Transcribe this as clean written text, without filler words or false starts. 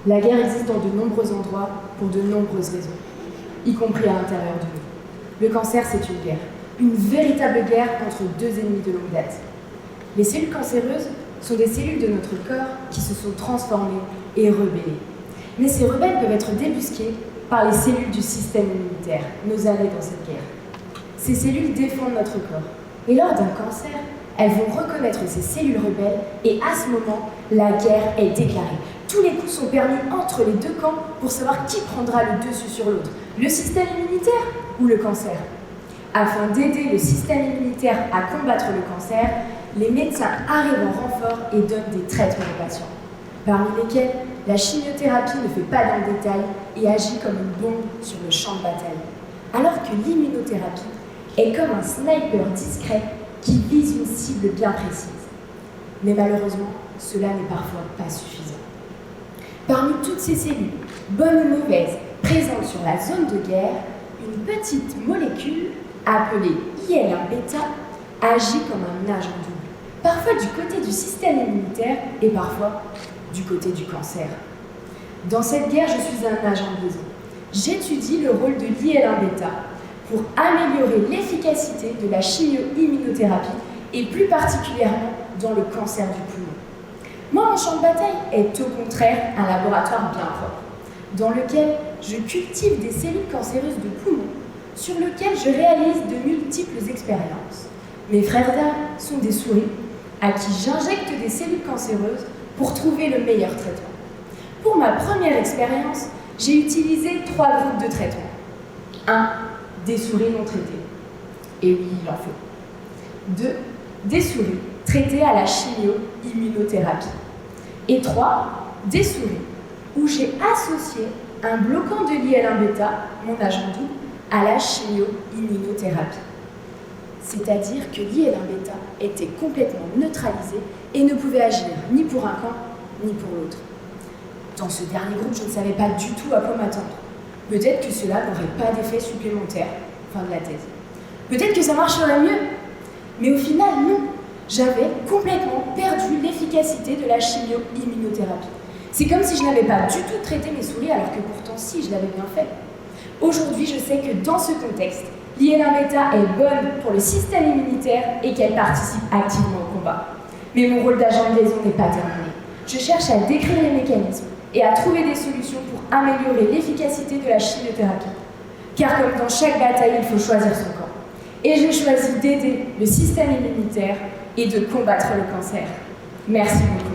La guerre existe dans de nombreux endroits pour de nombreuses raisons, y compris à l'intérieur de nous. Le cancer, c'est une guerre, une véritable guerre entre deux ennemis de longue date. Les cellules cancéreuses sont des cellules de notre corps qui se sont transformées et rebellées. Mais ces rebelles peuvent être débusqués par les cellules du système immunitaire, nos alliés dans cette guerre. Ces cellules défendent notre corps. Et lors d'un cancer, elles vont reconnaître ces cellules rebelles et à ce moment, la guerre est déclarée. Tous les coups sont permis entre les deux camps pour savoir qui prendra le dessus sur l'autre, le système immunitaire ou le cancer. Afin d'aider le système immunitaire à combattre le cancer, les médecins arrivent en renfort et donnent des traitements aux patients, parmi lesquels la chimiothérapie ne fait pas dans le détail et agit comme une bombe sur le champ de bataille, alors que l'immunothérapie est comme un sniper discret qui vise une cible bien précise. Mais malheureusement, cela n'est parfois pas suffisant. Parmi toutes ces cellules, bonnes ou mauvaises, présentes sur la zone de guerre, une petite molécule, appelée IL-1β, agit comme un agent double, parfois du côté du système immunitaire et parfois du côté du cancer. Dans cette guerre, je suis un agent de liaison. J'étudie le rôle de l'IL-1β pour améliorer l'efficacité de la chimio-immunothérapie et plus particulièrement dans le cancer du poumon. Moi, mon champ de bataille est au contraire un laboratoire bien propre, dans lequel je cultive des cellules cancéreuses de poumon, sur lequel je réalise de multiples expériences. Mes frères d'armes sont des souris à qui j'injecte des cellules cancéreuses pour trouver le meilleur traitement. Pour ma première expérience, j'ai utilisé 3 groupes de traitement. 1. Des souris non traitées. Et oui, il en faut. 2. Des souris traitées à la chimio-immunothérapie. Et 3. Des souris où j'ai associé un bloquant de l'IL-1β, mon agent double, à la chimio-immunothérapie. C'est-à-dire que l'IL-1β était complètement neutralisé et ne pouvait agir ni pour un camp, ni pour l'autre. Dans ce dernier groupe, je ne savais pas du tout à quoi m'attendre. Peut-être que cela n'aurait pas d'effet supplémentaire. Fin de la thèse. Peut-être que ça marcherait mieux. Mais au final, non. J'avais complètement perdu l'efficacité de la chimio-immunothérapie. C'est comme si je n'avais pas du tout traité mes souris, alors que pourtant, si, je l'avais bien fait. Aujourd'hui, je sais que dans ce contexte, l'IL-1β est bonne pour le système immunitaire et qu'elle participe activement au combat. Mais mon rôle d'agent de liaison n'est pas terminé. Je cherche à décrire les mécanismes et à trouver des solutions pour améliorer l'efficacité de la chimiothérapie. Car comme dans chaque bataille, il faut choisir son camp. Et j'ai choisi d'aider le système immunitaire et de combattre le cancer. Merci beaucoup.